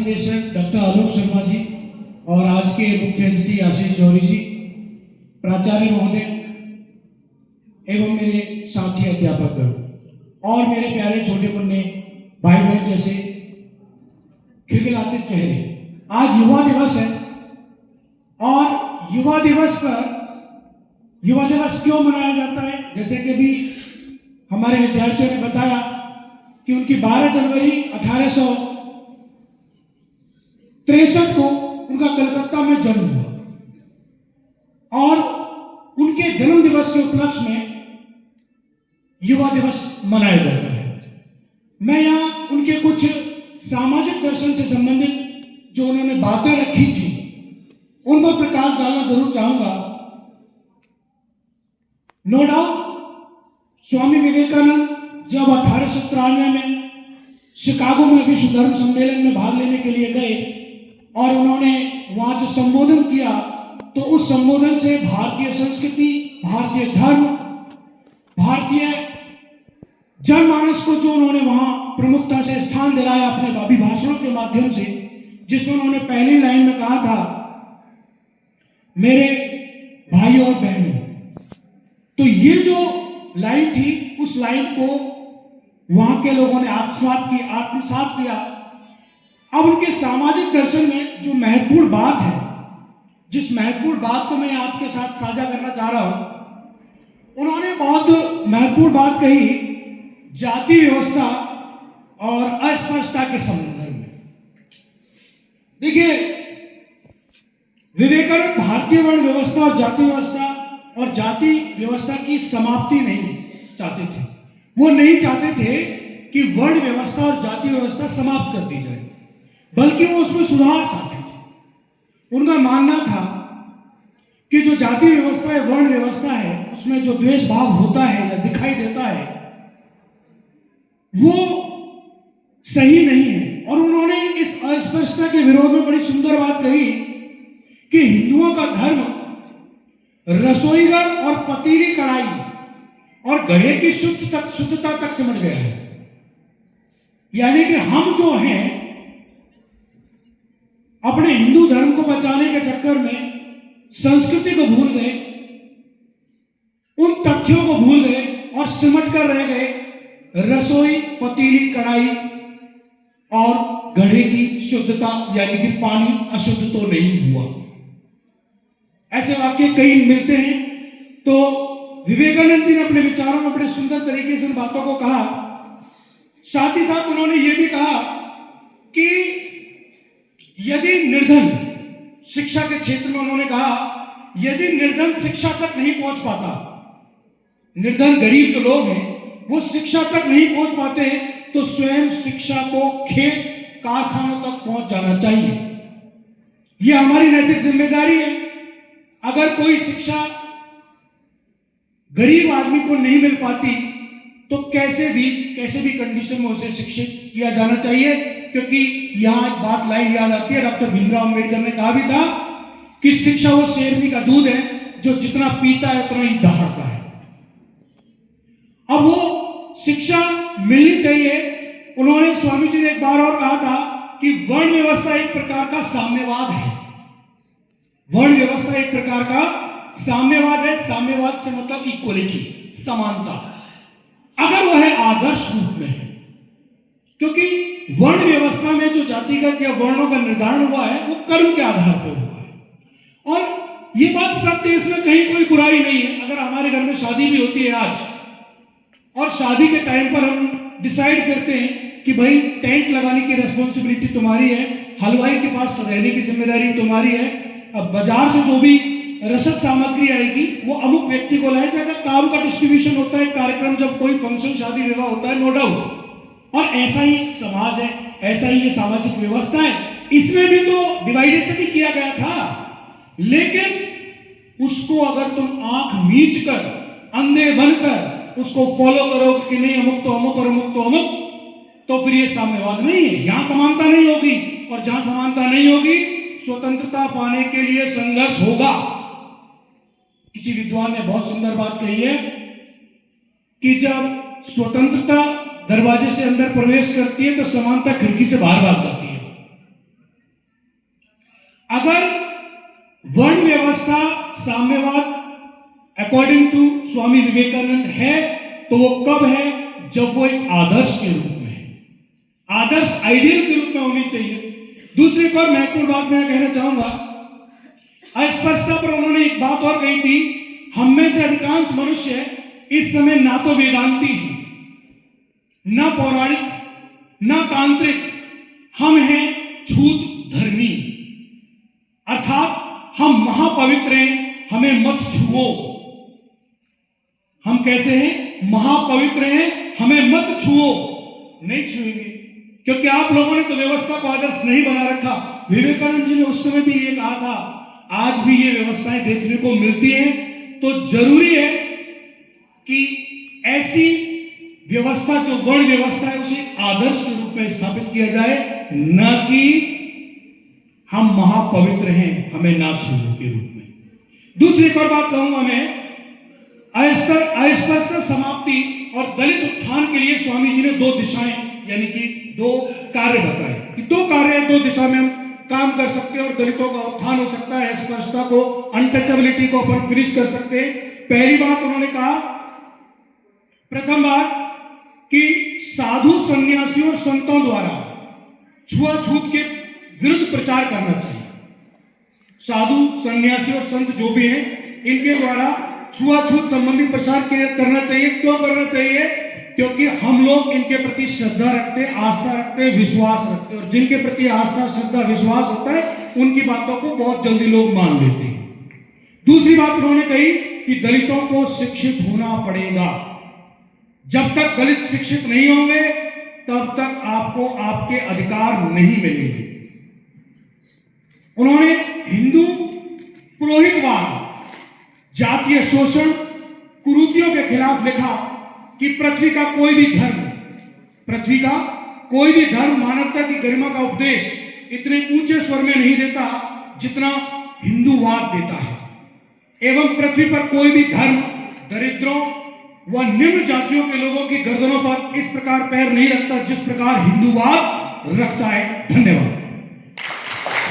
निदेशक डॉक्टर आलोक शर्मा जी और आज के मुख्य अतिथि आशीष जौहरी जी, प्राचार्य महोदय एवं मेरे साथी अध्यापक और मेरे प्यारे छोटे मुन्ने भाई बहन जैसे खिलखिलाते चेहरे, आज युवा दिवस है और युवा दिवस क्यों मनाया जाता है? जैसे कि भी हमारे विद्यार्थियों ने बताया कि उनकी 12 जनवरी 1863 को उनका कलकत्ता में जन्म हुआ और उनके जन्म दिवस के उपलक्ष्य में युवा दिवस मनाया जाता है। मैं यहाँ उनके कुछ सामाजिक दर्शन से संबंधित जो उन्होंने बातें रखी थी उन पर प्रकाश डालना जरूर चाहूंगा। नो डाउट स्वामी विवेकानंद जब 1893 में शिकागो में विश्व धर्म सम्मेलन में भाग लेने के लिए गए और उन्होंने वहां जो संबोधन किया तो उस संबोधन से भारतीय संस्कृति, भारतीय धर्म, भारतीय जनमानस को जो उन्होंने वहां प्रमुखता से स्थान दिलाया अपने अभिभाषणों के माध्यम से, जिसमें उन्होंने पहली लाइन में कहा था, मेरे भाइयों और बहनों। तो ये जो लाइन थी उस लाइन को वहां के लोगों ने आत्मसात किया। अब उनके सामाजिक दर्शन में जो महत्वपूर्ण बात है, जिस महत्वपूर्ण बात को मैं आपके साथ साझा करना चाह रहा हूं, उन्होंने बहुत महत्वपूर्ण बात कही जाति व्यवस्था और अस्पृश्यता के संदर्भ में। देखिए, विवेकानंद भारतीय वर्ण व्यवस्था और जाति व्यवस्था की समाप्ति नहीं चाहते थे। वो नहीं चाहते थे कि वर्ण व्यवस्था और जाति व्यवस्था समाप्त कर दी जाए, बल्कि वो उसमें सुधार चाहते थे। उनका मानना था कि जो जाति व्यवस्था है, वर्ण व्यवस्था है, उसमें जो द्वेष भाव होता है या दिखाई देता है वो सही नहीं है। और उन्होंने इस अस्पृश्यता के विरोध में बड़ी सुंदर बात कही कि हिंदुओं का धर्म रसोईघर और पतीली कढ़ाई और घड़े की शुद्धता तक सिमट गया है। यानी कि हम जो हैं अपने हिंदू धर्म को बचाने के चक्कर में संस्कृति को भूल गए, उन तथ्यों को भूल गए और सिमट कर रह गए रसोई, पतीली, कढ़ाई और घड़े की शुद्धता, यानी कि पानी अशुद्ध तो नहीं हुआ। ऐसे वाक्य कई मिलते हैं। तो विवेकानंद जी ने अपने विचारों में बड़े सुंदर तरीके से इन बातों को कहा। साथ ही साथ उन्होंने यह भी कहा कि यदि निर्धन शिक्षा के क्षेत्र में, उन्होंने कहा यदि निर्धन शिक्षा तक नहीं पहुंच पाता, निर्धन गरीब जो लोग हैं वो शिक्षा तक नहीं पहुंच पाते, तो स्वयं शिक्षा को खेत कारखानों तक पहुंच जाना चाहिए। यह हमारी नैतिक जिम्मेदारी है। अगर कोई शिक्षा गरीब आदमी को नहीं मिल पाती तो कैसे भी कंडीशन में उसे शिक्षित किया जाना चाहिए, क्योंकि यहां एक बात लाइन याद आती है, डॉक्टर भीमराव अंबेडकर ने कहा भी था कि शिक्षा वो शेरनी का दूध है जो जितना पीता है उतना ही दहाड़ता है। अब वो शिक्षा मिलनी चाहिए। उन्होंने, स्वामी जी ने एक बार और कहा था कि वर्ण व्यवस्था एक प्रकार का साम्यवाद है। वर्ण व्यवस्था एक प्रकार का साम्यवाद है। साम्यवाद से मतलब इक्वलिटी, समानता, अगर वह आदर्श रूप में है। क्योंकि वर्ण व्यवस्था में जो जातिगत या वर्णों का निर्धारण हुआ है वो कर्म के आधार पर हुआ है। और ये बात सत्य है, इसमें कहीं कोई बुराई नहीं है। अगर हमारे घर में शादी भी होती है आज, और शादी के टाइम पर हम डिसाइड करते हैं कि भाई टेंट लगाने की रिस्पॉन्सिबिलिटी तुम्हारी है, हलवाई के पास तो रहने की जिम्मेदारी तुम्हारी है, अब बाजार से जो भी रसद सामग्री आएगी वो अमुक व्यक्ति को लाए जाएगा। काम का डिस्ट्रीब्यूशन होता है, कार्यक्रम जब कोई फंक्शन, शादी विवाह होता है, नो डाउट। और ऐसा ही एक समाज है, ऐसा ही ये सामाजिक व्यवस्था है। इसमें भी तो डिवाइडेशन ही किया गया था, लेकिन उसको अगर तुम आंख मीच कर, अंधे बनकर उसको फॉलो करो कि नहीं अमुक तो अमुक और अमुक तो अमुक, तो फिर ये साम्यवाद नहीं है। यहां समानता नहीं होगी, और जहां समानता नहीं होगी स्वतंत्रता पाने के लिए संघर्ष होगा। किसी विद्वान ने बहुत सुंदर बात कही है कि जब स्वतंत्रता दरवाजे से अंदर प्रवेश करती है तो समानता खिड़की से बाहर भाग जाती है। वर्ण व्यवस्था साम्यवाद अकॉर्डिंग टू स्वामी विवेकानंद है तो वो कब है? जब वो एक आदर्श के रूप में है, आदर्श आइडियल के रूप में होनी चाहिए। दूसरी एक और महत्वपूर्ण बात मैं कहना चाहूंगा, अस्पष्टता पर उन्होंने एक बात और कही थी, हम में से अधिकांश मनुष्य इस समय ना तो वेदांती हैं, ना पौराणिक, ना तांत्रिक, हम हैं छूत धर्मी, अर्थात हम महापवित्र हैं, हमें मत छुओ। हम कैसे हैं? महापवित्र हैं, हमें मत छुओ। नहीं छुएंगे, क्योंकि आप लोगों ने तो व्यवस्था को आदर्श नहीं बना रखा। विवेकानंद जी ने उस समय भी ये कहा था, आज भी ये व्यवस्थाएं देखने को मिलती हैं, तो जरूरी है कि ऐसी व्यवस्था जो वर्ण व्यवस्था है उसे आदर्श के रूप में स्थापित किया जाए, न कि हम महापवित्र हैं, हमें ना छूने के रूप में। दूसरी एक और बात कहूंगा मैं, अस्पृश्यता समाप्ति और दलित उत्थान के लिए स्वामी जी ने दो दिशाएं यानी कि दो कार्य बताए कि दो कार्य, दो दिशा में हम काम कर सकते हैं और दलितों का उत्थान हो सकता है, अस्पृश्यता को, अनटचेबिलिटी को अपन फिनिश कर सकते हैं। पहली बात उन्होंने कहा, प्रथम बात कि साधु सन्यासियों और संतों द्वारा छुआछूत के विरुद्ध प्रचार करना चाहिए। साधु सन्यासी और संत जो भी हैं, इनके द्वारा छुआछूत संबंधी प्रचार करना चाहिए। क्यों करना चाहिए? क्योंकि हम लोग इनके प्रति श्रद्धा रखते, आस्था रखते, विश्वास रखते, और जिनके प्रति आस्था, श्रद्धा, विश्वास होता है उनकी बातों को बहुत जल्दी लोग मान लेते हैं। दूसरी बात उन्होंने कही कि दलितों को शिक्षित होना पड़ेगा। जब तक दलित शिक्षित नहीं होंगे तब तक आपको आपके अधिकार नहीं मिलेंगे। उन्होंने हिंदू पुरोहितवाद, जातीय शोषण, कुरीतियों के खिलाफ लिखा कि पृथ्वी का कोई भी धर्म मानवता की गरिमा का उपदेश इतने ऊंचे स्वर में नहीं देता जितना हिंदूवाद देता है, एवं पृथ्वी पर कोई भी धर्म दरिद्रों व निम्न जातियों के लोगों की गर्दनों पर इस प्रकार पैर नहीं रखता जिस प्रकार हिंदूवाद रखता है। धन्यवाद।